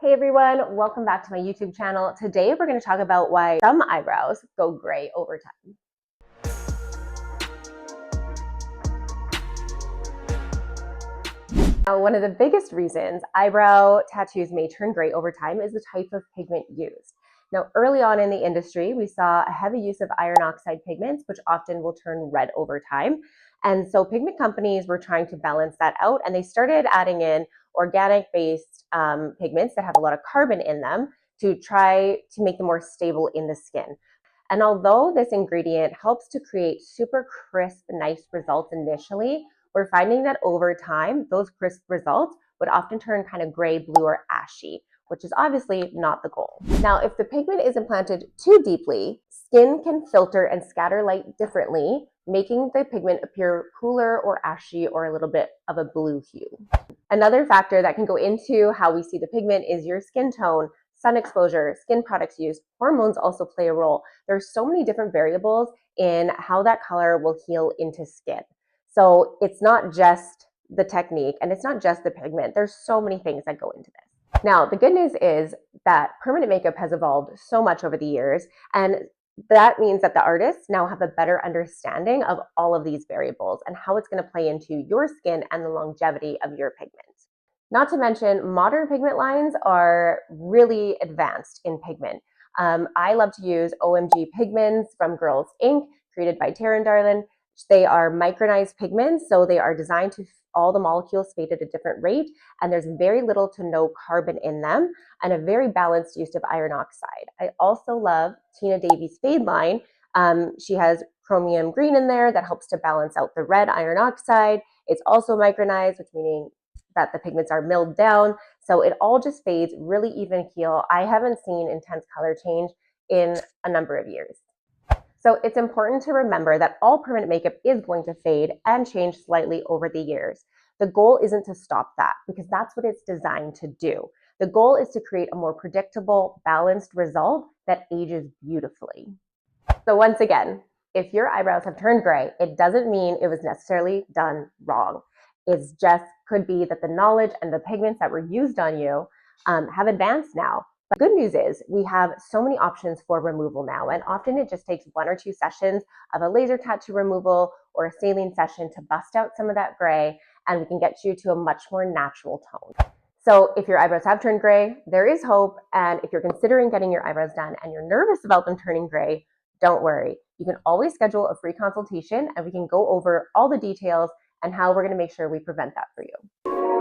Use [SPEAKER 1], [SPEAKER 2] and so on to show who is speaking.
[SPEAKER 1] Hey everyone, welcome back to my YouTube channel. Today we're going to talk about why some eyebrows go gray over time. Now, one of the biggest reasons eyebrow tattoos may turn gray over time is the type of pigment used. Now, early on in the industry, we saw a heavy use of iron oxide pigments, which often will turn red over time. And so pigment companies were trying to balance that out, and they started adding in organic-based pigments that have a lot of carbon in them to try to make them more stable in the skin. And although this ingredient helps to create super crisp, nice results initially, we're finding that over time, those crisp results would often turn kind of gray, blue, or ashy, which is obviously not the goal. Now, if the pigment is implanted too deeply, skin can filter and scatter light differently, making the pigment appear cooler or ashy or a little bit of a blue hue. Another factor that can go into how we see the pigment is your skin tone, sun exposure, skin products used. Hormones also play a role. There's so many different variables in how that color will heal into skin. So it's not just the technique and it's not just the pigment. There's so many things that go into this. Now, the good news is that permanent makeup has evolved so much over the years, and that means that the artists now have a better understanding of all of these variables and how it's going to play into your skin and the longevity of your pigment. Not to mention, modern pigment lines are really advanced in pigment. I love to use OMG pigments from Girls Inc., created by Taryn Darlin. They are micronized pigments, so they are designed to all the molecules fade at a different rate, and there's very little to no carbon in them, and a very balanced use of iron oxide. I also love Tina Davies' Fade line. She has chromium green in there that helps to balance out the red iron oxide. It's also micronized, which meaning that the pigments are milled down. So it all just fades really even keel. I haven't seen intense color change in a number of years. So it's important to remember that all permanent makeup is going to fade and change slightly over the years. The goal isn't to stop that, because that's what it's designed to do. The goal is to create a more predictable, balanced result that ages beautifully. So once again, if your eyebrows have turned gray, it doesn't mean it was necessarily done wrong. It's just could be that the knowledge and the pigments that were used on you have advanced now. But the good news is we have so many options for removal now, and often it just takes 1 or 2 sessions of a laser tattoo removal or a saline session to bust out some of that gray, and we can get you to a much more natural tone. So if your eyebrows have turned gray, there is hope. And if you're considering getting your eyebrows done and you're nervous about them turning gray, don't worry. You can always schedule a free consultation and we can go over all the details and how we're going to make sure we prevent that for you.